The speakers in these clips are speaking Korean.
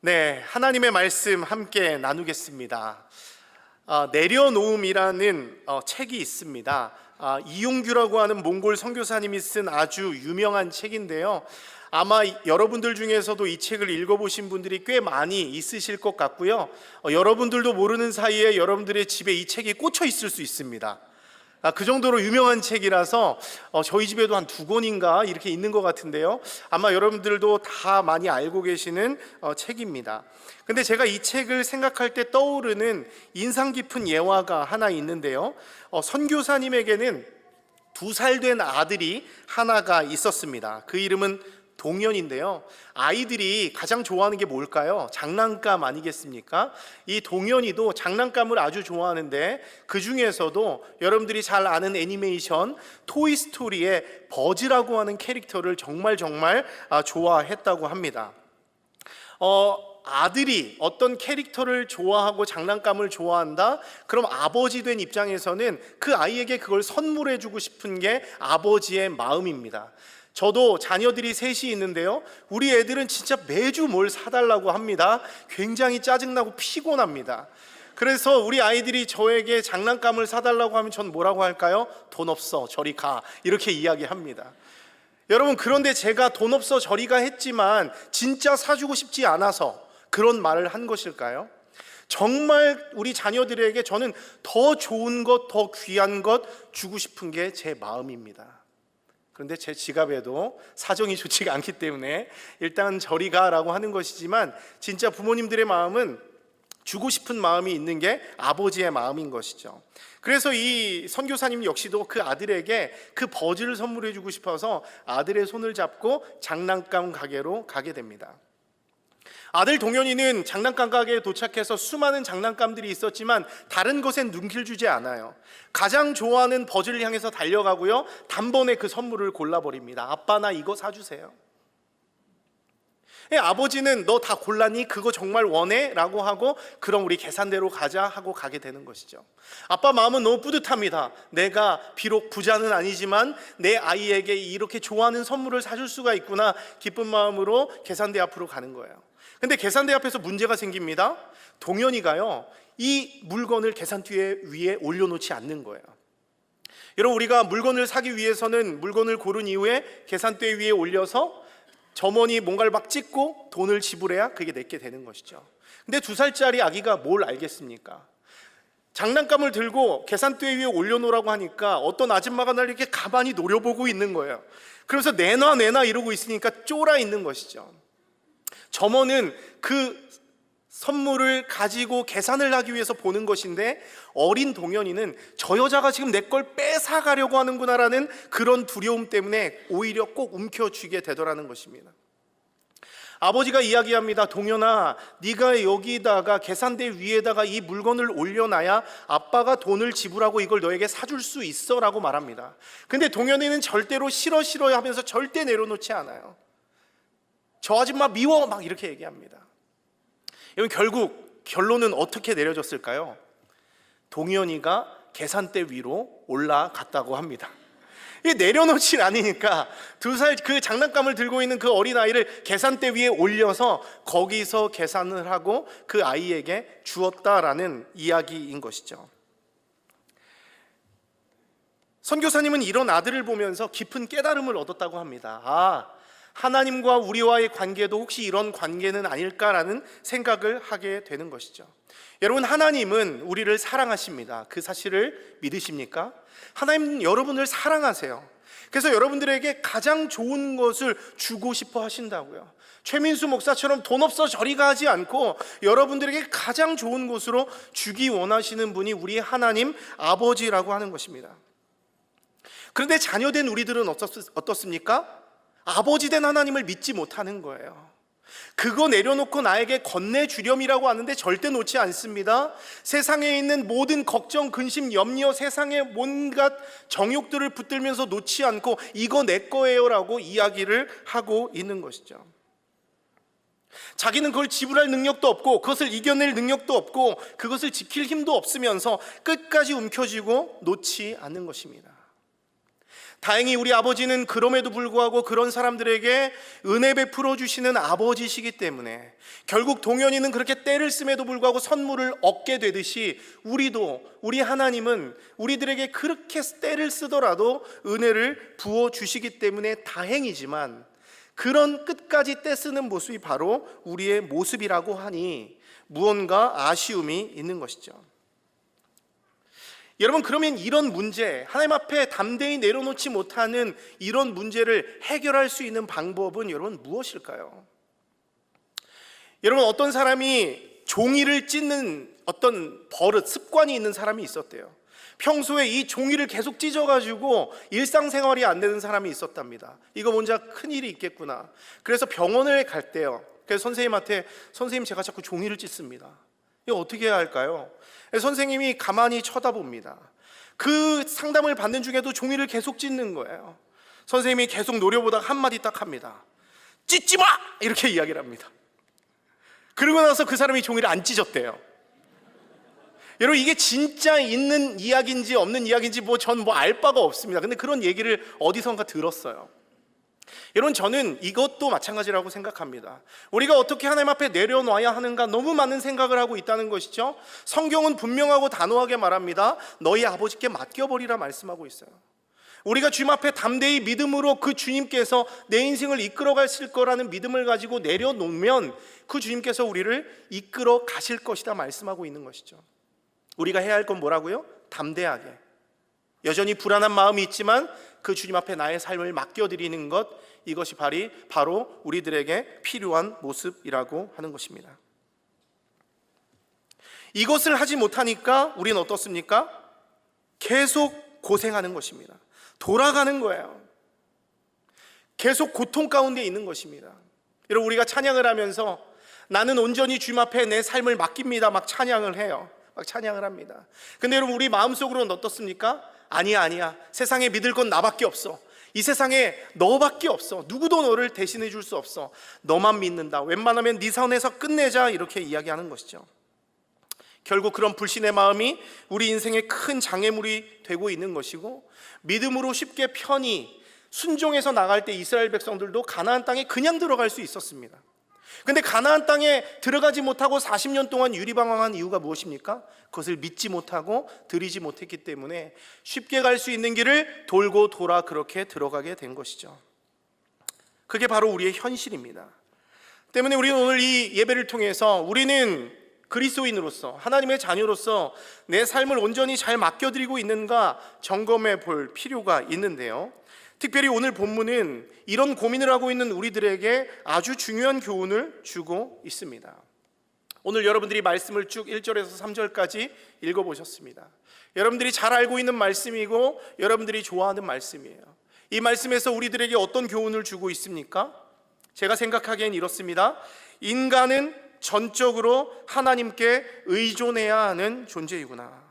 네, 하나님의 말씀 함께 나누겠습니다. 내려놓음이라는 책이 있습니다. 이용규라고 하는 몽골 선교사님이 쓴 아주 유명한 책인데요. 아마 여러분들 중에서도 이 책을 읽어보신 분들이 꽤 많이 있으실 것 같고요. 여러분들도 모르는 사이에 여러분들의 집에 이 책이 꽂혀 있을 수 있습니다. 그 정도로 유명한 책이라서 저희 집에도 한 2권인가 이렇게 있는 것 같은데요. 아마 여러분들도 다 많이 알고 계시는 책입니다. 근데 제가 이 책을 생각할 때 떠오르는 인상 깊은 예화가 하나 있는데요. 선교사님에게는 2살 된 아들이 하나가 있었습니다. 그 이름은 동현인데요. 아이들이 가장 좋아하는 게 뭘까요? 장난감 아니겠습니까? 이 동현이도 장난감을 아주 좋아하는데 그 중에서도 여러분들이 잘 아는 애니메이션 토이스토리의 버즈라고 하는 캐릭터를 정말 좋아했다고 합니다. 아들이 어떤 캐릭터를 좋아하고 장난감을 좋아한다? 그럼 아버지 된 입장에서는 그 아이에게 그걸 선물해 주고 싶은 게 아버지의 마음입니다. 저도 자녀들이 셋이 있는데요, 우리 애들은 진짜 매주 뭘 사달라고 합니다. 굉장히 짜증나고 피곤합니다. 그래서 우리 아이들이 저에게 장난감을 사달라고 하면 전 뭐라고 할까요? 돈 없어, 저리 가, 이렇게 이야기합니다. 여러분, 그런데 제가 돈 없어 저리 가 했지만 진짜 사주고 싶지 않아서 그런 말을 한 것일까요? 정말 우리 자녀들에게 저는 더 좋은 것, 더 귀한 것 주고 싶은 게 제 마음입니다. 그런데 제 지갑에도 사정이 좋지가 않기 때문에 일단 저리 가라고 하는 것이지만, 진짜 부모님들의 마음은 주고 싶은 마음이 있는 게 아버지의 마음인 것이죠. 그래서 이 선교사님 역시도 그 아들에게 그 버즈를 선물해 주고 싶어서 아들의 손을 잡고 장난감 가게로 가게 됩니다. 아들 동현이는 장난감 가게에 도착해서 수많은 장난감들이 있었지만 다른 것엔 눈길 주지 않아요. 가장 좋아하는 버즈를 향해서 달려가고요, 단번에 그 선물을 골라버립니다. 아빠, 나 이거 사주세요. 아버지는 너 다 골랐니? 그거 정말 원해? 라고 하고, 그럼 우리 계산대로 가자 하고 가게 되는 것이죠. 아빠 마음은 너무 뿌듯합니다. 내가 비록 부자는 아니지만 내 아이에게 이렇게 좋아하는 선물을 사줄 수가 있구나, 기쁜 마음으로 계산대 앞으로 가는 거예요. 근데 계산대 앞에서 문제가 생깁니다. 동현이가요, 이 물건을 계산대 위에 올려놓지 않는 거예요. 여러분, 우리가 물건을 사기 위해서는 물건을 고른 이후에 계산대 위에 올려서 점원이 뭔가를 막 찍고 돈을 지불해야 그게 내게 되는 것이죠. 근데 2살짜리 아기가 뭘 알겠습니까? 장난감을 들고 계산대 위에 올려놓으라고 하니까 어떤 아줌마가 날 이렇게 가만히 노려보고 있는 거예요. 그래서 내놔 이러고 있으니까 쫄아 있는 것이죠. 점원은 그 선물을 가지고 계산을 하기 위해서 보는 것인데, 어린 동현이는 저 여자가 지금 내 걸 뺏어가려고 하는구나라는 그런 두려움 때문에 오히려 꼭 움켜쥐게 되더라는 것입니다. 아버지가 이야기합니다. 동현아, 네가 여기다가 계산대 위에다가 이 물건을 올려놔야 아빠가 돈을 지불하고 이걸 너에게 사줄 수 있어 라고 말합니다. 근데 동현이는 절대로 싫어 하면서 절대 내려놓지 않아요. 저 아줌마 미워 막 이렇게 얘기합니다. 여러분, 결국 결론은 어떻게 내려졌을까요? 동현이가 계산대 위로 올라갔다고 합니다. 내려놓진 않으니까 2살 그 장난감을 들고 있는 그 어린아이를 계산대 위에 올려서 거기서 계산을 하고 그 아이에게 주었다라는 이야기인 것이죠. 선교사님은 이런 아들을 보면서 깊은 깨달음을 얻었다고 합니다. 하나님과 우리와의 관계도 혹시 이런 관계는 아닐까라는 생각을 하게 되는 것이죠. 여러분, 하나님은 우리를 사랑하십니다. 그 사실을 믿으십니까? 하나님은 여러분을 사랑하세요. 그래서 여러분들에게 가장 좋은 것을 주고 싶어 하신다고요. 최민수 목사처럼 돈 없어 저리 가지 않고 여러분들에게 가장 좋은 것으로 주기 원하시는 분이 우리 하나님 아버지라고 하는 것입니다. 그런데 자녀된 우리들은 어떻습니까? 아버지 된 하나님을 믿지 못하는 거예요. 그거 내려놓고 나에게 건네주렴이라고 하는데 절대 놓지 않습니다. 세상에 있는 모든 걱정, 근심, 염려, 세상의 온갖 정욕들을 붙들면서 놓지 않고 이거 내 거예요 라고 이야기를 하고 있는 것이죠. 자기는 그걸 지불할 능력도 없고 그것을 이겨낼 능력도 없고 그것을 지킬 힘도 없으면서 끝까지 움켜쥐고 놓지 않는 것입니다. 다행히 우리 아버지는 그럼에도 불구하고 그런 사람들에게 은혜 베풀어 주시는 아버지시기 때문에 결국 동현이는 그렇게 떼를 씀에도 불구하고 선물을 얻게 되듯이 우리 하나님은 우리들에게 그렇게 떼를 쓰더라도 은혜를 부어 주시기 때문에 다행이지만, 그런 끝까지 떼쓰는 모습이 바로 우리의 모습이라고 하니 무언가 아쉬움이 있는 것이죠. 여러분, 그러면 이런 문제, 하나님 앞에 담대히 내려놓지 못하는 이런 문제를 해결할 수 있는 방법은 여러분 무엇일까요? 여러분, 어떤 사람이 종이를 찢는 어떤 버릇, 습관이 있는 사람이 있었대요. 평소에 이 종이를 계속 찢어가지고 일상생활이 안 되는 사람이 있었답니다. 이거 뭔가 큰일이 있겠구나. 그래서 병원을 갈 때요, 그래서 선생님한테, 선생님 제가 자꾸 종이를 찢습니다. 이거 어떻게 해야 할까요? 선생님이 가만히 쳐다봅니다. 그 상담을 받는 중에도 종이를 계속 찢는 거예요. 선생님이 계속 노려보다가 한마디 딱 합니다. 찢지 마! 이렇게 이야기를 합니다. 그러고 나서 그 사람이 종이를 안 찢었대요. 여러분, 이게 진짜 있는 이야기인지 없는 이야기인지 전 알 바가 없습니다. 근데 그런 얘기를 어디선가 들었어요. 여러분, 저는 이것도 마찬가지라고 생각합니다. 우리가 어떻게 하나님 앞에 내려놔야 하는가 너무 많은 생각을 하고 있다는 것이죠. 성경은 분명하고 단호하게 말합니다. 너희 아버지께 맡겨버리라 말씀하고 있어요. 우리가 주님 앞에 담대히 믿음으로 그 주님께서 내 인생을 이끌어 가실 거라는 믿음을 가지고 내려놓으면 그 주님께서 우리를 이끌어 가실 것이다 말씀하고 있는 것이죠. 우리가 해야 할 건 뭐라고요? 담대하게, 여전히 불안한 마음이 있지만 그 주님 앞에 나의 삶을 맡겨드리는 것, 이것이 바로 우리들에게 필요한 모습이라고 하는 것입니다. 이것을 하지 못하니까 우리는 어떻습니까? 계속 고생하는 것입니다. 돌아가는 거예요. 계속 고통 가운데 있는 것입니다. 여러분, 우리가 찬양을 하면서 나는 온전히 주님 앞에 내 삶을 맡깁니다 막 찬양을 해요. 막 찬양을 합니다. 근데 여러분, 우리 마음속으로는 어떻습니까? 아니야. 세상에 믿을 건 나밖에 없어. 이 세상에 너밖에 없어. 누구도 너를 대신해 줄 수 없어. 너만 믿는다. 웬만하면 네 선에서 끝내자. 이렇게 이야기하는 것이죠. 결국 그런 불신의 마음이 우리 인생의 큰 장애물이 되고 있는 것이고, 믿음으로 쉽게 편히 순종해서 나갈 때 이스라엘 백성들도 가나안 땅에 그냥 들어갈 수 있었습니다. 근데 가나안 땅에 들어가지 못하고 40년 동안 유리방황한 이유가 무엇입니까? 그것을 믿지 못하고 드리지 못했기 때문에 쉽게 갈 수 있는 길을 돌고 돌아 그렇게 들어가게 된 것이죠. 그게 바로 우리의 현실입니다. 때문에 우리는 오늘 이 예배를 통해서 우리는 그리스도인으로서, 하나님의 자녀로서 내 삶을 온전히 잘 맡겨드리고 있는가 점검해 볼 필요가 있는데요, 특별히 오늘 본문은 이런 고민을 하고 있는 우리들에게 아주 중요한 교훈을 주고 있습니다. 오늘 여러분들이 말씀을 쭉 1절에서 3절까지 읽어보셨습니다. 여러분들이 잘 알고 있는 말씀이고 여러분들이 좋아하는 말씀이에요. 이 말씀에서 우리들에게 어떤 교훈을 주고 있습니까? 제가 생각하기엔 이렇습니다. 인간은 전적으로 하나님께 의존해야 하는 존재이구나,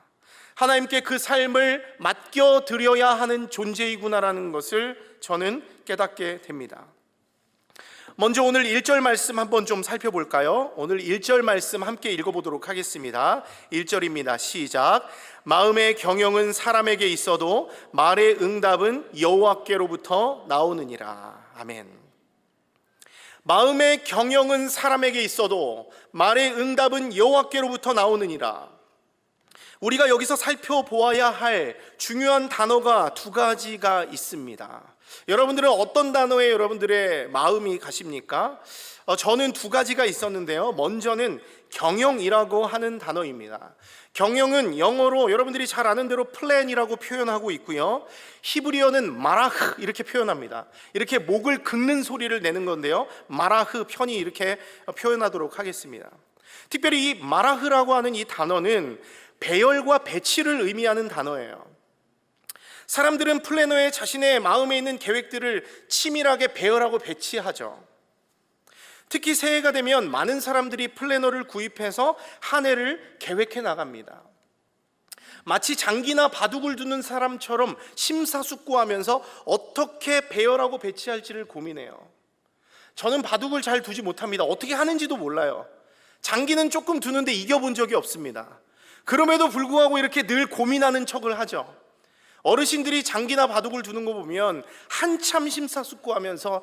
하나님께 그 삶을 맡겨드려야 하는 존재이구나라는 것을 저는 깨닫게 됩니다. 먼저 오늘 1절 말씀 한번 좀 살펴볼까요? 오늘 1절 말씀 함께 읽어보도록 하겠습니다. 1절입니다. 시작. 마음의 경영은 사람에게 있어도 말의 응답은 여호와께로부터 나오느니라. 아멘. 마음의 경영은 사람에게 있어도 말의 응답은 여호와께로부터 나오느니라. 우리가 여기서 살펴보아야 할 중요한 단어가 두 가지가 있습니다. 여러분들은 어떤 단어에 여러분들의 마음이 가십니까? 저는 두 가지가 있었는데요, 먼저는 경영이라고 하는 단어입니다. 경영은 영어로 여러분들이 잘 아는 대로 플랜이라고 표현하고 있고요, 히브리어는 마라흐 이렇게 표현합니다. 이렇게 목을 긁는 소리를 내는 건데요, 마라흐 편히 이렇게 표현하도록 하겠습니다. 특별히 이 마라흐라고 하는 이 단어는 배열과 배치를 의미하는 단어예요. 사람들은 플래너에 자신의 마음에 있는 계획들을 치밀하게 배열하고 배치하죠. 특히 새해가 되면 많은 사람들이 플래너를 구입해서 한 해를 계획해 나갑니다. 마치 장기나 바둑을 두는 사람처럼 심사숙고하면서 어떻게 배열하고 배치할지를 고민해요. 저는 바둑을 잘 두지 못합니다. 어떻게 하는지도 몰라요. 장기는 조금 두는데 이겨본 적이 없습니다. 그럼에도 불구하고 이렇게 늘 고민하는 척을 하죠. 어르신들이 장기나 바둑을 두는 거 보면 한참 심사숙고하면서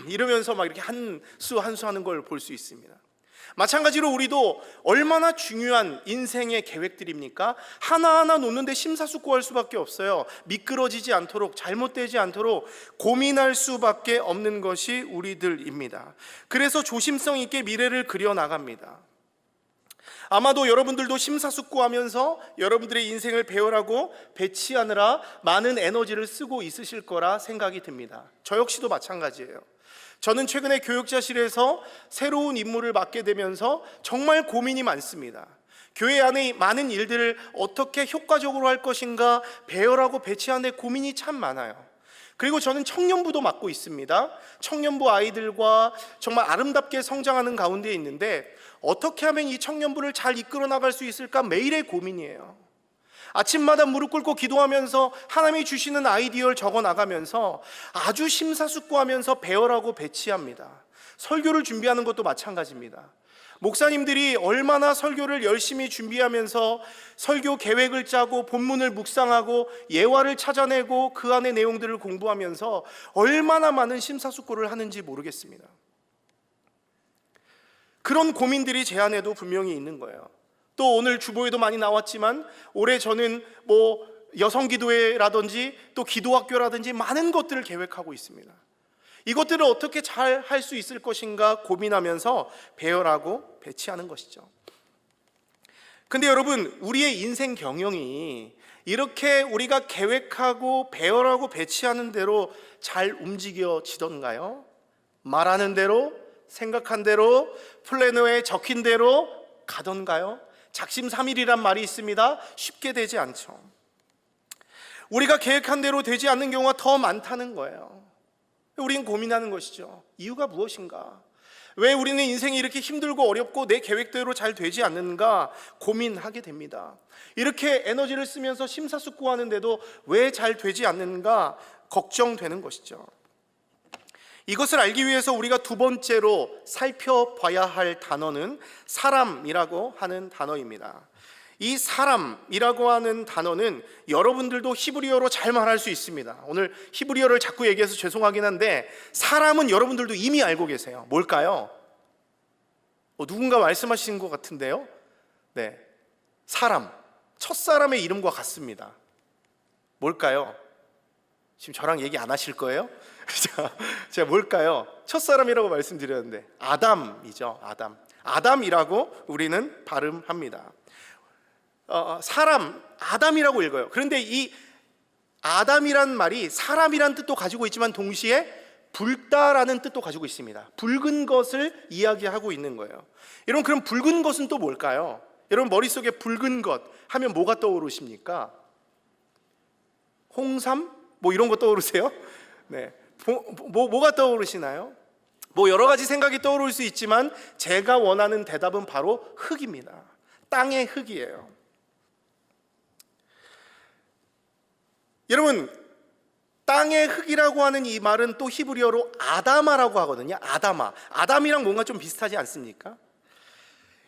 이러면서 막 이렇게 한 수 한 수 하는 걸 볼 수 있습니다. 마찬가지로 우리도 얼마나 중요한 인생의 계획들입니까? 하나하나 놓는데 심사숙고할 수밖에 없어요. 미끄러지지 않도록, 잘못되지 않도록 고민할 수밖에 없는 것이 우리들입니다. 그래서 조심성 있게 미래를 그려나갑니다. 아마도 여러분들도 심사숙고하면서 여러분들의 인생을 배열하고 배치하느라 많은 에너지를 쓰고 있으실 거라 생각이 듭니다. 저 역시도 마찬가지예요. 저는 최근에 교육자실에서 새로운 임무를 맡게 되면서 정말 고민이 많습니다. 교회 안에 많은 일들을 어떻게 효과적으로 할 것인가 배열하고 배치하는 데 고민이 참 많아요. 그리고 저는 청년부도 맡고 있습니다. 청년부 아이들과 정말 아름답게 성장하는 가운데 있는데 어떻게 하면 이 청년부를 잘 이끌어 나갈 수 있을까 매일의 고민이에요. 아침마다 무릎 꿇고 기도하면서 하나님이 주시는 아이디어를 적어 나가면서 아주 심사숙고하면서 배열하고 배치합니다. 설교를 준비하는 것도 마찬가지입니다. 목사님들이 얼마나 설교를 열심히 준비하면서 설교 계획을 짜고 본문을 묵상하고 예화를 찾아내고 그 안의 내용들을 공부하면서 얼마나 많은 심사숙고를 하는지 모르겠습니다. 그런 고민들이 제 안에도 분명히 있는 거예요. 또 오늘 주보에도 많이 나왔지만 올해 저는 여성기도회라든지 또 기도학교라든지 많은 것들을 계획하고 있습니다. 이것들을 어떻게 잘 할 수 있을 것인가 고민하면서 배열하고 배치하는 것이죠. 근데 여러분, 우리의 인생 경영이 이렇게 우리가 계획하고 배열하고 배치하는 대로 잘 움직여지던가요? 말하는 대로, 생각한 대로, 플래너에 적힌 대로 가던가요? 작심삼일이란 말이 있습니다. 쉽게 되지 않죠. 우리가 계획한 대로 되지 않는 경우가 더 많다는 거예요. 우리는 고민하는 것이죠. 이유가 무엇인가? 왜 우리는 인생이 이렇게 힘들고 어렵고 내 계획대로 잘 되지 않는가 고민하게 됩니다. 이렇게 에너지를 쓰면서 심사숙고하는데도 왜 잘 되지 않는가 걱정되는 것이죠. 이것을 알기 위해서 우리가 두 번째로 살펴봐야 할 단어는 사람이라고 하는 단어입니다. 이 사람이라고 하는 단어는 여러분들도 히브리어로 잘 말할 수 있습니다. 오늘 히브리어를 자꾸 얘기해서 죄송하긴 한데 사람은 여러분들도 이미 알고 계세요. 뭘까요? 누군가 말씀하신 것 같은데요. 네, 사람, 첫사람의 이름과 같습니다. 뭘까요? 지금 저랑 얘기 안 하실 거예요? 제가 뭘까요? 첫사람이라고 말씀드렸는데 아담이죠. 아담이라고 우리는 발음합니다. 사람, 아담이라고 읽어요. 그런데 이 아담이란 말이 사람이란 뜻도 가지고 있지만 동시에 붉다라는 뜻도 가지고 있습니다. 붉은 것을 이야기하고 있는 거예요. 여러분, 그럼 붉은 것은 또 뭘까요? 여러분 머릿속에 붉은 것 하면 뭐가 떠오르십니까? 홍삼? 이런 거 떠오르세요? 네. 뭐가 떠오르시나요? 여러 가지 생각이 떠오를 수 있지만 제가 원하는 대답은 바로 흙입니다. 땅의 흙이에요. 여러분, 땅의 흙이라고 하는 이 말은 또 히브리어로 아다마라고 하거든요. 아담이랑 뭔가 좀 비슷하지 않습니까?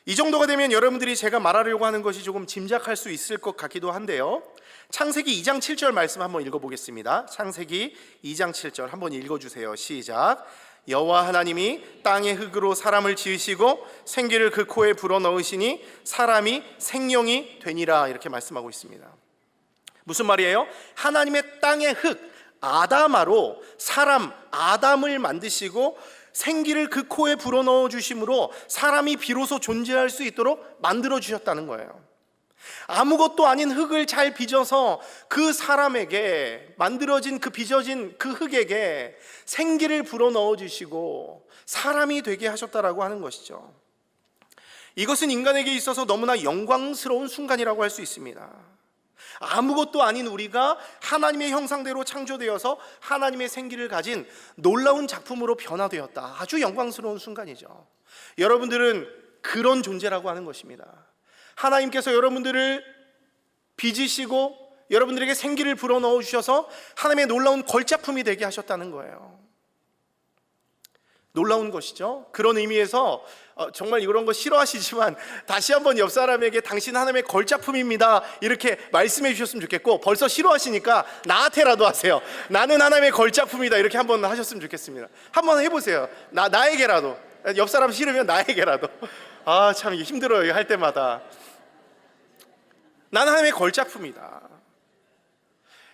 이 정도가 되면 여러분들이 제가 말하려고 하는 것이 조금 짐작할 수 있을 것 같기도 한데요. 창세기 2장 7절 말씀 한번 읽어보겠습니다. 창세기 2장 7절 한번 읽어주세요. 시작. 여호와 하나님이 땅의 흙으로 사람을 지으시고 생기를 그 코에 불어넣으시니 사람이 생명이 되니라, 이렇게 말씀하고 있습니다. 무슨 말이에요? 하나님의 땅의 흙 아다마로 사람 아담을 만드시고 생기를 그 코에 불어넣어 주심으로 사람이 비로소 존재할 수 있도록 만들어 주셨다는 거예요. 아무것도 아닌 흙을 잘 빚어서 그 사람에게 만들어진 그 빚어진 그 흙에게 생기를 불어넣어 주시고 사람이 되게 하셨다라고 하는 것이죠. 이것은 인간에게 있어서 너무나 영광스러운 순간이라고 할 수 있습니다. 아무것도 아닌 우리가 하나님의 형상대로 창조되어서 하나님의 생기를 가진 놀라운 작품으로 변화되었다. 아주 영광스러운 순간이죠. 여러분들은 그런 존재라고 하는 것입니다. 하나님께서 여러분들을 빚으시고 여러분들에게 생기를 불어넣어 주셔서 하나님의 놀라운 걸작품이 되게 하셨다는 거예요. 놀라운 것이죠. 그런 의미에서 정말 이런 거 싫어하시지만 다시 한번 옆 사람에게 당신 하나님의 걸작품입니다 이렇게 말씀해 주셨으면 좋겠고, 벌써 싫어하시니까 나한테라도 하세요. 나는 하나님의 걸작품이다 이렇게 한번 하셨으면 좋겠습니다. 한번 해보세요. 나에게라도. 옆 사람 싫으면 나에게라도. 아, 참 이게 힘들어요, 이거 할 때마다. 나는 하나님의 걸작품이다.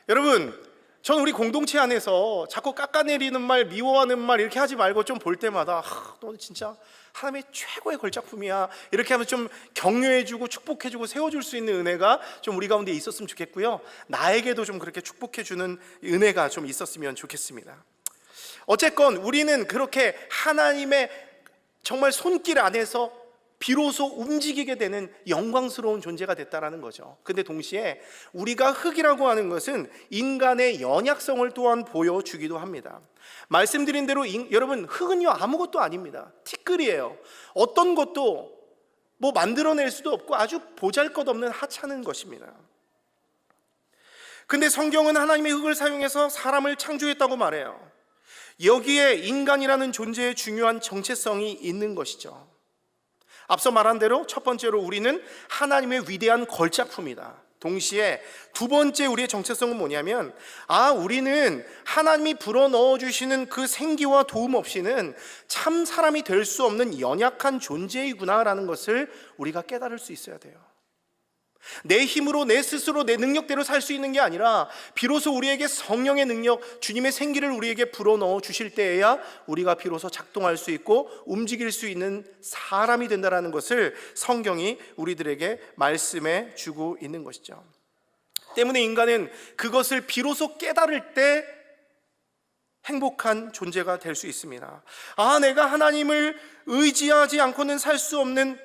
여러분, 전 우리 공동체 안에서 자꾸 깎아내리는 말, 미워하는 말 이렇게 하지 말고 좀 볼 때마다 너는 진짜 하나님의 최고의 걸작품이야 이렇게 하면서 좀 격려해주고 축복해주고 세워줄 수 있는 은혜가 좀 우리 가운데 있었으면 좋겠고요, 나에게도 좀 그렇게 축복해주는 은혜가 좀 있었으면 좋겠습니다. 어쨌건 우리는 그렇게 하나님의 정말 손길 안에서 비로소 움직이게 되는 영광스러운 존재가 됐다라는 거죠. 근데 동시에 우리가 흙이라고 하는 것은 인간의 연약성을 또한 보여주기도 합니다. 말씀드린 대로 여러분, 흙은요 아무것도 아닙니다. 티끌이에요. 어떤 것도 뭐 만들어낼 수도 없고 아주 보잘것없는 하찮은 것입니다. 근데 성경은 하나님의 흙을 사용해서 사람을 창조했다고 말해요. 여기에 인간이라는 존재의 중요한 정체성이 있는 것이죠. 앞서 말한 대로 첫 번째로 우리는 하나님의 위대한 걸작품이다. 동시에 두 번째 우리의 정체성은 뭐냐면, 우리는 하나님이 불어넣어 주시는 그 생기와 도움 없이는 참 사람이 될 수 없는 연약한 존재이구나라는 것을 우리가 깨달을 수 있어야 돼요. 내 힘으로, 내 스스로, 내 능력대로 살 수 있는 게 아니라 비로소 우리에게 성령의 능력, 주님의 생기를 우리에게 불어넣어 주실 때에야 우리가 비로소 작동할 수 있고 움직일 수 있는 사람이 된다는 것을 성경이 우리들에게 말씀해 주고 있는 것이죠. 때문에 인간은 그것을 비로소 깨달을 때 행복한 존재가 될 수 있습니다. 내가 하나님을 의지하지 않고는 살 수 없는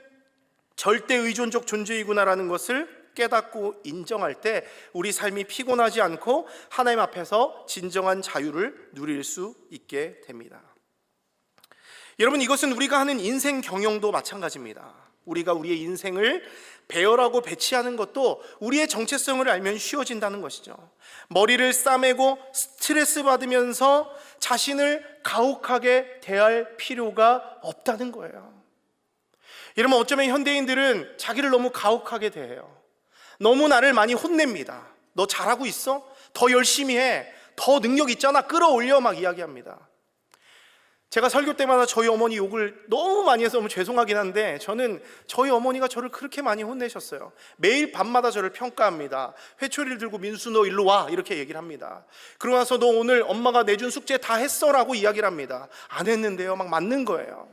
절대 의존적 존재이구나라는 것을 깨닫고 인정할 때 우리 삶이 피곤하지 않고 하나님 앞에서 진정한 자유를 누릴 수 있게 됩니다. 여러분, 이것은 우리가 하는 인생 경영도 마찬가지입니다. 우리가 우리의 인생을 배열하고 배치하는 것도 우리의 정체성을 알면 쉬워진다는 것이죠. 머리를 싸매고 스트레스 받으면서 자신을 가혹하게 대할 필요가 없다는 거예요. 여러분, 어쩌면 현대인들은 자기를 너무 가혹하게 대해요. 너무 나를 많이 혼냅니다. 너 잘하고 있어? 더 열심히 해. 더 능력 있잖아. 끌어올려 막 이야기합니다. 제가 설교 때마다 저희 어머니 욕을 너무 많이 해서 너무 죄송하긴 한데, 저는 저희 어머니가 저를 그렇게 많이 혼내셨어요. 매일 밤마다 저를 평가합니다. 회초리를 들고 민수 너 일로 와 이렇게 얘기를 합니다. 그러고 나서 너 오늘 엄마가 내준 숙제 다 했어? 라고 이야기를 합니다. 안 했는데요. 막 맞는 거예요.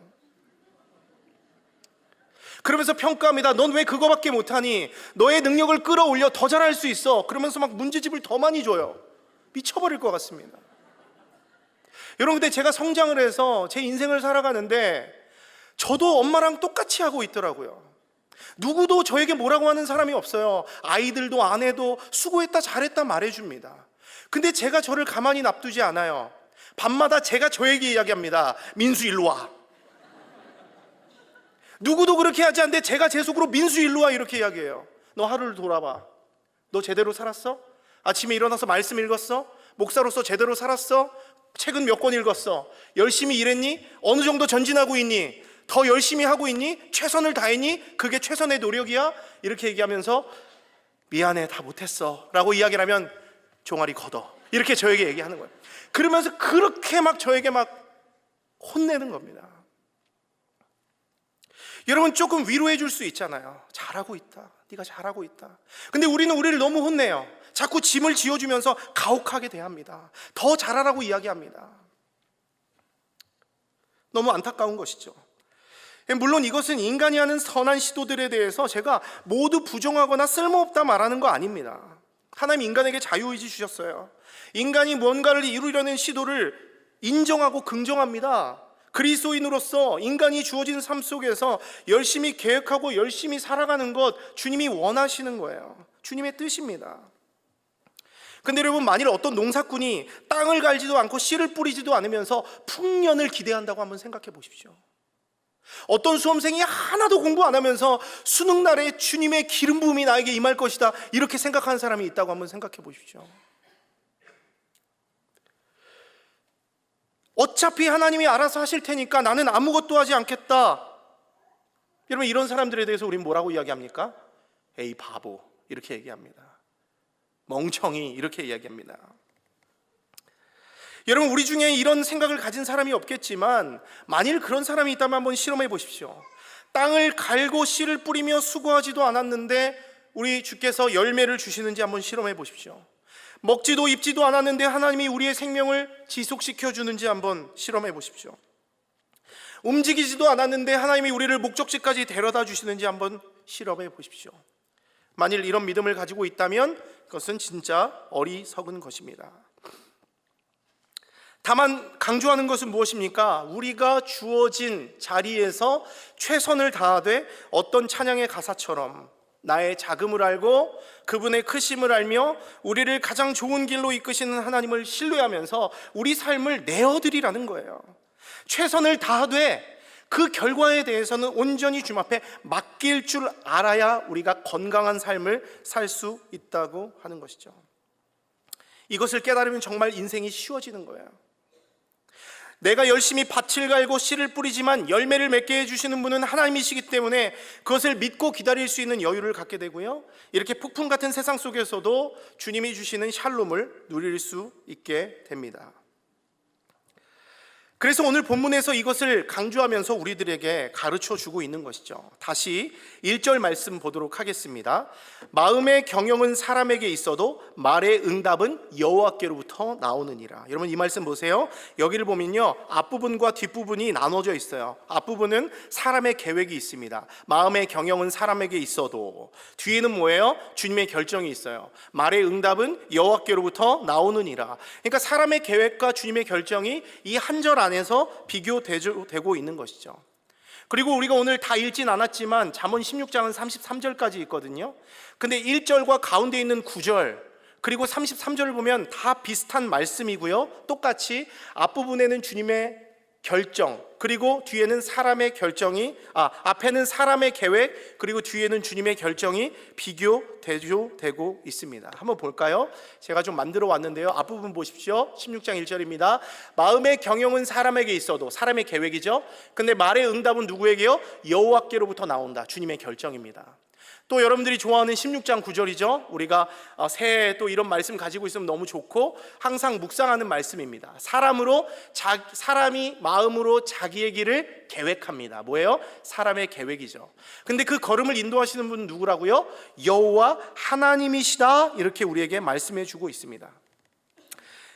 그러면서 평가합니다. 넌 왜 그거밖에 못하니? 너의 능력을 끌어올려 더 잘할 수 있어. 그러면서 막 문제집을 더 많이 줘요. 미쳐버릴 것 같습니다. 여러분, 근데 제가 성장을 해서 제 인생을 살아가는데 저도 엄마랑 똑같이 하고 있더라고요. 누구도 저에게 뭐라고 하는 사람이 없어요. 아이들도 아내도 수고했다 잘했다 말해줍니다. 근데 제가 저를 가만히 놔두지 않아요. 밤마다 제가 저에게 이야기합니다. 민수 일로 와. 누구도 그렇게 하지 않는데 제가 제 속으로 민수 일로 와 이렇게 이야기해요. 너 하루를 돌아봐. 너 제대로 살았어? 아침에 일어나서 말씀 읽었어? 목사로서 제대로 살았어? 책은 몇 권 읽었어? 열심히 일했니? 어느 정도 전진하고 있니? 더 열심히 하고 있니? 최선을 다했니? 그게 최선의 노력이야? 이렇게 얘기하면서 미안해 다 못했어 라고 이야기를 하면 종아리 걷어 이렇게 저에게 얘기하는 거예요. 그러면서 그렇게 막 저에게 막 혼내는 겁니다. 여러분, 조금 위로해 줄 수 있잖아요. 잘하고 있다. 네가 잘하고 있다. 근데 우리는 우리를 너무 혼내요. 자꾸 짐을 지어주면서 가혹하게 대합니다. 더 잘하라고 이야기합니다. 너무 안타까운 것이죠. 물론 이것은 인간이 하는 선한 시도들에 대해서 제가 모두 부정하거나 쓸모없다 말하는 거 아닙니다. 하나님 인간에게 자유의지 주셨어요. 인간이 뭔가를 이루려는 시도를 인정하고 긍정합니다. 그리스도인으로서 인간이 주어진 삶 속에서 열심히 계획하고 열심히 살아가는 것 주님이 원하시는 거예요. 주님의 뜻입니다. 근데 여러분, 만일 어떤 농사꾼이 땅을 갈지도 않고 씨를 뿌리지도 않으면서 풍년을 기대한다고 한번 생각해 보십시오. 어떤 수험생이 하나도 공부 안 하면서 수능날에 주님의 기름 부음이 나에게 임할 것이다 이렇게 생각하는 사람이 있다고 한번 생각해 보십시오. 어차피 하나님이 알아서 하실 테니까 나는 아무것도 하지 않겠다. 여러분, 이런 사람들에 대해서 우리는 뭐라고 이야기합니까? 에이 바보, 이렇게 얘기합니다. 멍청이, 이렇게 이야기합니다. 여러분, 우리 중에 이런 생각을 가진 사람이 없겠지만 만일 그런 사람이 있다면 한번 실험해 보십시오. 땅을 갈고 씨를 뿌리며 수고하지도 않았는데 우리 주께서 열매를 주시는지 한번 실험해 보십시오. 먹지도 입지도 않았는데 하나님이 우리의 생명을 지속시켜 주는지 한번 실험해 보십시오. 움직이지도 않았는데 하나님이 우리를 목적지까지 데려다 주시는지 한번 실험해 보십시오. 만일 이런 믿음을 가지고 있다면 그것은 진짜 어리석은 것입니다. 다만 강조하는 것은 무엇입니까? 우리가 주어진 자리에서 최선을 다하되 어떤 찬양의 가사처럼 나의 작음을 알고 그분의 크심을 알며 우리를 가장 좋은 길로 이끄시는 하나님을 신뢰하면서 우리 삶을 내어드리라는 거예요. 최선을 다하되 그 결과에 대해서는 온전히 주님 앞에 맡길 줄 알아야 우리가 건강한 삶을 살 수 있다고 하는 것이죠. 이것을 깨달으면 정말 인생이 쉬워지는 거예요. 내가 열심히 밭을 갈고 씨를 뿌리지만 열매를 맺게 해주시는 분은 하나님이시기 때문에 그것을 믿고 기다릴 수 있는 여유를 갖게 되고요, 이렇게 폭풍 같은 세상 속에서도 주님이 주시는 샬롬을 누릴 수 있게 됩니다. 그래서 오늘 본문에서 이것을 강조하면서 우리들에게 가르쳐 주고 있는 것이죠. 다시 1절 말씀 보도록 하겠습니다. 마음의 경영은 사람에게 있어도 말의 응답은 여호와께로부터 나오느니라. 여러분, 이 말씀 보세요. 여기를 보면요, 앞부분과 뒷부분이 나눠져 있어요. 앞부분은 사람의 계획이 있습니다. 마음의 경영은 사람에게 있어도, 뒤에는 뭐예요? 주님의 결정이 있어요. 말의 응답은 여호와께로부터 나오느니라. 그러니까 사람의 계획과 주님의 결정이 이 한 절 안에서 비교되고 있는 것이죠. 그리고 우리가 오늘 다 읽진 않았지만 잠언 16장은 33절까지 있거든요. 근데 1절과 가운데 있는 9절 그리고 33절을 보면 다 비슷한 말씀이고요, 똑같이 앞부분에는 주님의 결정, 그리고 뒤에는 사람의 결정이, 앞에는 사람의 계획, 그리고 뒤에는 주님의 결정이 비교되고 있습니다. 한번 볼까요? 제가 좀 만들어 왔는데요, 앞부분 보십시오. 16장 1절입니다. 마음의 경영은 사람에게 있어도, 사람의 계획이죠. 근데 말의 응답은 누구에게요? 여호와께로부터 나온다. 주님의 결정입니다. 또 여러분들이 좋아하는 16장 9절이죠. 우리가 새해 또 이런 말씀 가지고 있으면 너무 좋고 항상 묵상하는 말씀입니다. 사람이 마음으로 자기의 길을 계획합니다. 뭐예요? 사람의 계획이죠. 근데 그 걸음을 인도하시는 분은 누구라고요? 여호와 하나님이시다, 이렇게 우리에게 말씀해 주고 있습니다.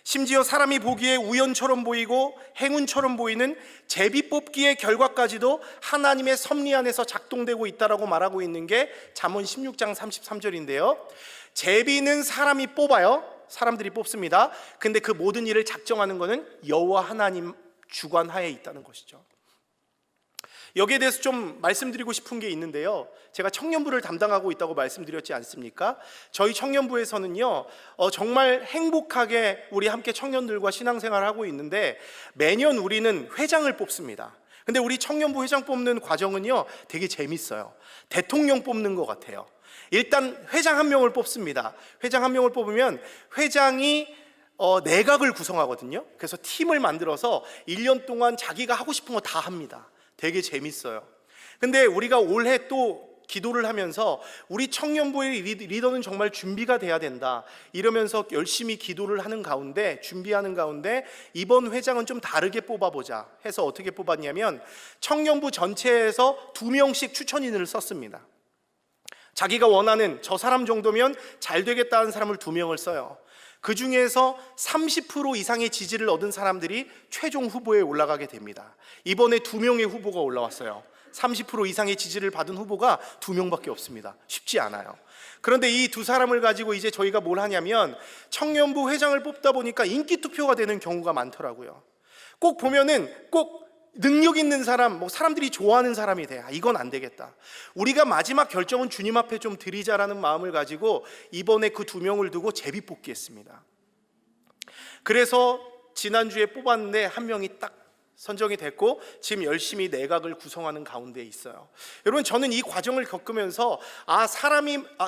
심지어 사람이 보기에 우연처럼 보이고 행운처럼 보이는 제비 뽑기의 결과까지도 하나님의 섭리 안에서 작동되고 있다라고 말하고 있는 게 잠언 16장 33절인데요. 제비는 사람이 뽑아요. 사람들이 뽑습니다. 근데 그 모든 일을 작정하는 것은 여호와 하나님 주관하에 있다는 것이죠. 여기에 대해서 좀 말씀드리고 싶은 게 있는데요, 제가 청년부를 담당하고 있다고 말씀드렸지 않습니까? 저희 청년부에서는요, 정말 행복하게 우리 함께 청년들과 신앙생활을 하고 있는데 매년 우리는 회장을 뽑습니다. 근데 우리 청년부 회장 뽑는 과정은요 되게 재밌어요. 대통령 뽑는 것 같아요. 일단 회장 한 명을 뽑습니다. 회장 한 명을 뽑으면 회장이 내각을 구성하거든요. 그래서 팀을 만들어서 1년 동안 자기가 하고 싶은 거 다 합니다. 되게 재밌어요. 근데 우리가 올해 또 기도를 하면서 우리 청년부의 리더는 정말 준비가 돼야 된다, 이러면서 열심히 기도를 하는 가운데, 준비하는 가운데 이번 회장은 좀 다르게 뽑아보자 해서 어떻게 뽑았냐면 청년부 전체에서 2명씩 추천인을 썼습니다. 자기가 원하는 저 사람 정도면 잘 되겠다는 사람을 2명을 써요. 그 중에서 30% 이상의 지지를 얻은 사람들이 최종 후보에 올라가게 됩니다. 이번에 2명의 후보가 올라왔어요. 30% 이상의 지지를 받은 후보가 2명밖에 없습니다. 쉽지 않아요. 그런데 이 두 사람을 가지고 이제 저희가 뭘 하냐면 청년부 회장을 뽑다 보니까 인기 투표가 되는 경우가 많더라고요. 꼭 보면은 꼭 능력 있는 사람, 사람들이 좋아하는 사람이 돼야, 이건 안 되겠다. 우리가 마지막 결정은 주님 앞에 좀 드리자라는 마음을 가지고 이번에 그 2명을 두고 제비뽑기 했습니다. 그래서 지난주에 뽑았는데 한 명이 딱 선정이 됐고 지금 열심히 내각을 구성하는 가운데 있어요. 여러분, 저는 이 과정을 겪으면서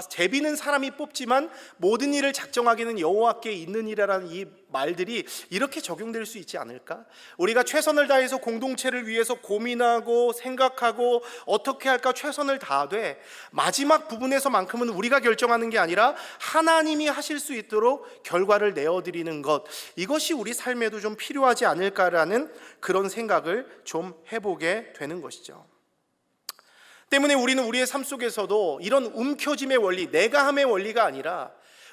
제비는 사람이 뽑지만 모든 일을 작정하기는 여호와께 있는 일이라는 이 말들이 이렇게 적용될 수 있지 않을까? 우리가 최선을 다해서 공동체를 위해서 고민하고 생각하고 어떻게 할까 최선을 다하되 마지막 부분에서만큼은 우리가 결정하는 게 아니라 하나님이 하실 수 있도록 결과를 내어드리는 것, 이것이 우리 삶에도 좀 필요하지 않을까라는 그런 생각을 좀 해보게 되는 것이죠. 때문에 우리는 우리의 삶 속에서도 이런 움켜짐의 원리, 내가 함의 원리가 아니라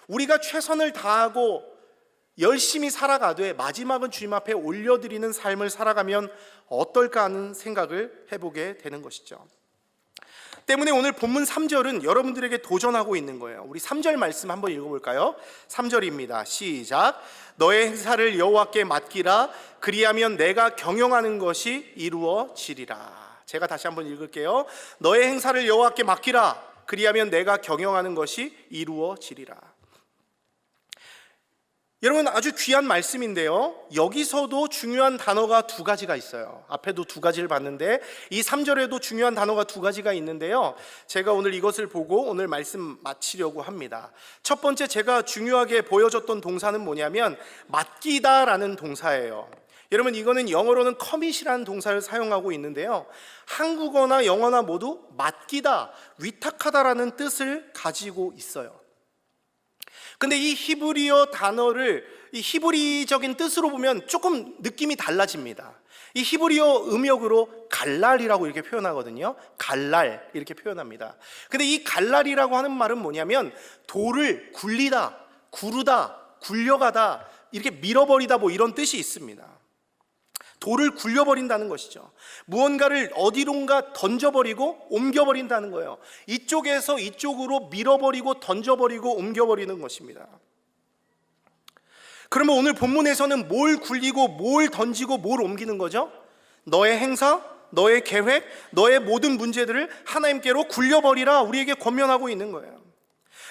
우리가 최선을 다하고 열심히 살아가되 마지막은 주님 앞에 올려드리는 삶을 살아가면 어떨까 하는 생각을 해보게 되는 것이죠. 때문에 오늘 본문 3절은 여러분들에게 도전하고 있는 거예요. 우리 3절 말씀 한번 읽어볼까요? 3절입니다. 시작. 너의 행사를 여호와께 맡기라. 그리하면 내가 경영하는 것이 이루어지리라. 제가 다시 한번 읽을게요. 너의 행사를 여호와께 맡기라. 그리하면 내가 경영하는 것이 이루어지리라. 여러분, 아주 귀한 말씀인데요, 여기서도 중요한 단어가 두 가지가 있어요. 앞에도 두 가지를 봤는데 이 3절에도 중요한 단어가 두 가지가 있는데요, 제가 오늘 이것을 보고 오늘 말씀 마치려고 합니다. 첫 번째, 제가 중요하게 보여줬던 동사는 뭐냐면 맡기다라는 동사예요. 여러분, 이거는 영어로는 커밋이라는 동사를 사용하고 있는데요, 한국어나 영어나 모두 맡기다, 위탁하다라는 뜻을 가지고 있어요. 근데 이 히브리어 단어를 이 히브리적인 뜻으로 보면 조금 느낌이 달라집니다. 이 히브리어 음역으로 갈랄이라고 이렇게 표현하거든요. 갈랄 이렇게 표현합니다. 근데 이 갈랄이라고 하는 말은 뭐냐면 돌을 굴리다, 구르다, 굴려가다, 이렇게 밀어버리다, 뭐 이런 뜻이 있습니다. 돌을 굴려버린다는 것이죠. 무언가를 어디론가 던져버리고 옮겨버린다는 거예요. 이쪽에서 이쪽으로 밀어버리고 던져버리고 옮겨버리는 것입니다. 그러면 오늘 본문에서는 뭘 굴리고 뭘 던지고 뭘 옮기는 거죠? 너의 행사, 너의 계획, 너의 모든 문제들을 하나님께로 굴려버리라 우리에게 권면하고 있는 거예요.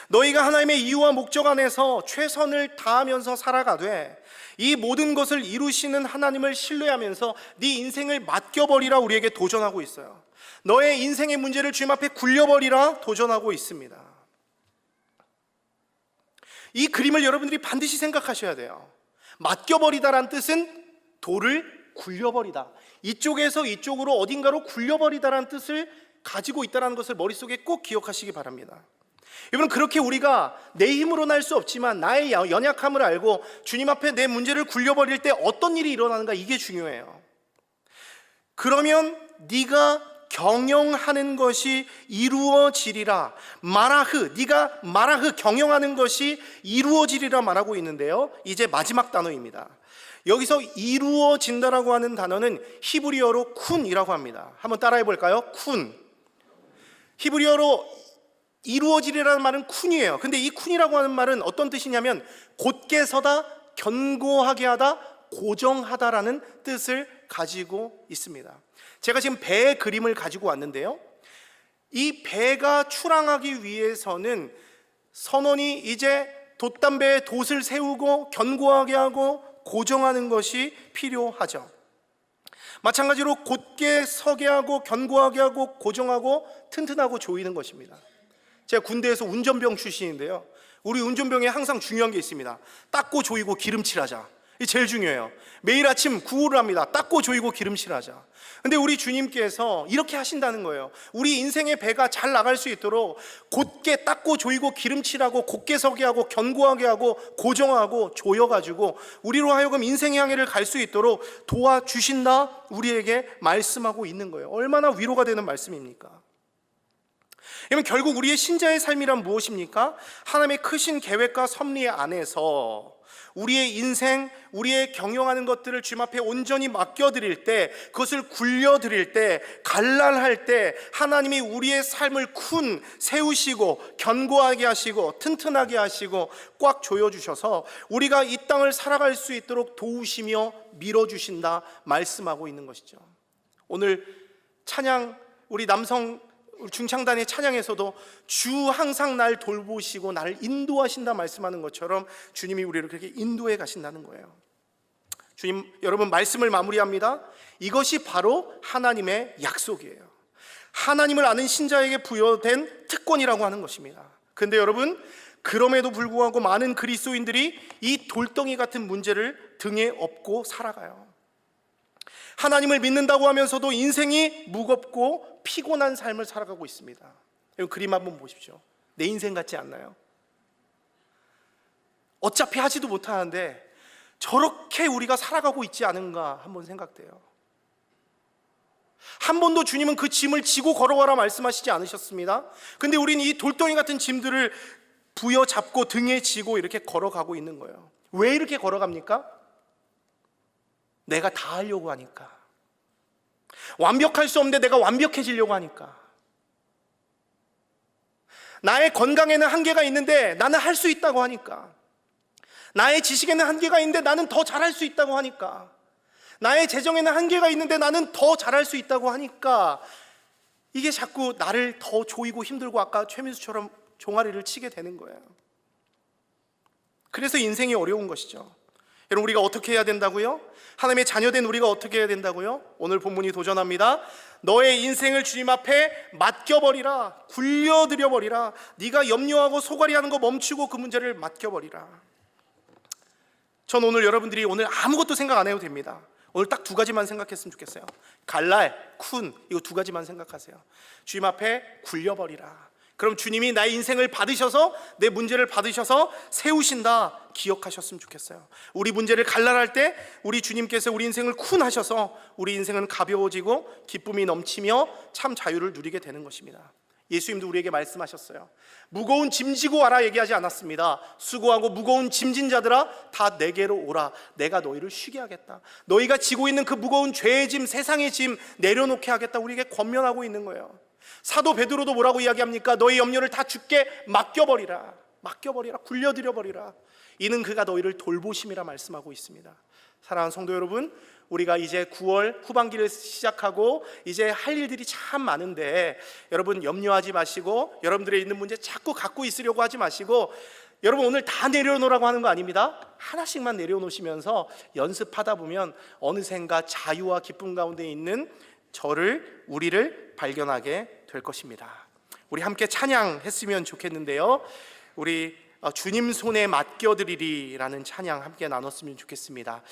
너희가 하나님의 이유와 목적 안에서 최선을 다하면서 살아가되 이 모든 것을 이루시는 하나님을 신뢰하면서 네 인생을 맡겨버리라 우리에게 도전하고 있어요. 너의 인생의 문제를 주님 앞에 굴려버리라 도전하고 있습니다. 이 그림을 여러분들이 반드시 생각하셔야 돼요. 맡겨버리다란 뜻은 돌을 굴려버리다, 이쪽에서 이쪽으로 어딘가로 굴려버리다란 뜻을 가지고 있다는 것을 머릿속에 꼭 기억하시기 바랍니다. 여러분, 그렇게 우리가 내 힘으로는 할 수 없지만 나의 연약함을 알고 주님 앞에 내 문제를 굴려버릴 때 어떤 일이 일어나는가, 이게 중요해요. 그러면 네가 경영하는 것이 이루어지리라. 마라흐, 네가 마라흐, 경영하는 것이 이루어지리라 말하고 있는데요, 이제 마지막 단어입니다. 여기서 이루어진다라고 하는 단어는 히브리어로 쿤이라고 합니다. 한번 따라해 볼까요? 쿤. 히브리어로 이루어지리라는 말은 쿤이에요. 근데 이 쿤이라고 하는 말은 어떤 뜻이냐면 곧게 서다, 견고하게 하다, 고정하다라는 뜻을 가지고 있습니다. 제가 지금 배의 그림을 가지고 왔는데요, 이 배가 출항하기 위해서는 선원이 이제 돛담배에 돛을 세우고 견고하게 하고 고정하는 것이 필요하죠. 마찬가지로 곧게 서게 하고 견고하게 하고 고정하고 튼튼하고 조이는 것입니다. 제가 군대에서 운전병 출신인데요, 우리 운전병에 항상 중요한 게 있습니다. 닦고 조이고 기름칠하자. 이게 제일 중요해요. 매일 아침 구호를 합니다. 닦고 조이고 기름칠하자. 근데 우리 주님께서 이렇게 하신다는 거예요. 우리 인생의 배가 잘 나갈 수 있도록 곧게 닦고 조이고 기름칠하고 곧게 서게 하고 견고하게 하고 고정하고 조여가지고 우리로 하여금 인생의 항해를 갈 수 있도록 도와주신다 우리에게 말씀하고 있는 거예요. 얼마나 위로가 되는 말씀입니까? 그러면 결국 우리의 신자의 삶이란 무엇입니까? 하나님의 크신 계획과 섭리 안에서 우리의 인생, 우리의 경영하는 것들을 주님 앞에 온전히 맡겨드릴 때, 그것을 굴려드릴 때, 갈랄할 때 하나님이 우리의 삶을 세우시고 견고하게 하시고 튼튼하게 하시고 꽉 조여주셔서 우리가 이 땅을 살아갈 수 있도록 도우시며 밀어주신다 말씀하고 있는 것이죠. 오늘 찬양, 우리 남성 중창단의 찬양에서도 주 항상 날 돌보시고 나를 인도하신다 말씀하는 것처럼 주님이 우리를 그렇게 인도해 가신다는 거예요. 주님, 여러분, 말씀을 마무리합니다. 이것이 바로 하나님의 약속이에요. 하나님을 아는 신자에게 부여된 특권이라고 하는 것입니다. 근데 여러분, 그럼에도 불구하고 많은 그리스도인들이 이 돌덩이 같은 문제를 등에 업고 살아가요. 하나님을 믿는다고 하면서도 인생이 무겁고 피곤한 삶을 살아가고 있습니다. 여러분, 그림 한번 보십시오. 내 인생 같지 않나요? 어차피 하지도 못하는데 저렇게 우리가 살아가고 있지 않은가 한번 생각돼요. 한 번도 주님은 그 짐을 지고 걸어가라 말씀하시지 않으셨습니다. 근데 우리는 이 돌덩이 같은 짐들을 부여잡고 등에 지고 이렇게 걸어가고 있는 거예요. 왜 이렇게 걸어갑니까? 내가 다 하려고 하니까. 완벽할 수 없는데 내가 완벽해지려고 하니까. 나의 건강에는 한계가 있는데 나는 할 수 있다고 하니까. 나의 지식에는 한계가 있는데 나는 더 잘할 수 있다고 하니까. 나의 재정에는 한계가 있는데 나는 더 잘할 수 있다고 하니까 이게 자꾸 나를 더 조이고 힘들고 아까 최민수처럼 종아리를 치게 되는 거예요. 그래서 인생이 어려운 것이죠. 여러분, 우리가 어떻게 해야 된다고요? 하나님의 자녀된 우리가 어떻게 해야 된다고요? 오늘 본문이 도전합니다. 너의 인생을 주님 앞에 맡겨버리라. 굴려드려버리라. 네가 염려하고 소갈이하는 거 멈추고 그 문제를 맡겨버리라. 전 오늘 여러분들이 오늘 아무것도 생각 안 해도 됩니다. 오늘 딱 두 가지만 생각했으면 좋겠어요. 갈랄, 쿤, 이거 두 가지만 생각하세요. 주님 앞에 굴려버리라. 그럼 주님이 나의 인생을 받으셔서 내 문제를 받으셔서 세우신다 기억하셨으면 좋겠어요. 우리 문제를 갈랄할 때 우리 주님께서 우리 인생을 쿤 하셔서 우리 인생은 가벼워지고 기쁨이 넘치며 참 자유를 누리게 되는 것입니다. 예수님도 우리에게 말씀하셨어요. 무거운 짐 지고 와라 얘기하지 않았습니다. 수고하고 무거운 짐진 자들아 다 내게로 오라. 내가 너희를 쉬게 하겠다. 너희가 지고 있는 그 무거운 죄의 짐, 세상의 짐 내려놓게 하겠다. 우리에게 권면하고 있는 거예요. 사도 베드로도 뭐라고 이야기합니까? 너희 염려를 다 주께 맡겨버리라. 맡겨버리라. 굴려드려버리라. 이는 그가 너희를 돌보심이라 말씀하고 있습니다. 사랑하는 성도 여러분, 우리가 이제 9월 후반기를 시작하고 이제 할 일들이 참 많은데 여러분 염려하지 마시고 여러분들의 있는 문제 자꾸 갖고 있으려고 하지 마시고 여러분 오늘 다 내려놓으라고 하는 거 아닙니다. 하나씩만 내려놓으시면서 연습하다 보면 어느샌가 자유와 기쁨 가운데 있는 우리를 발견하게 될 것입니다. 우리 함께 찬양했으면 좋겠는데요. 우리 주님 손에 맡겨드리리라는 찬양 함께 나눴으면 좋겠습니다.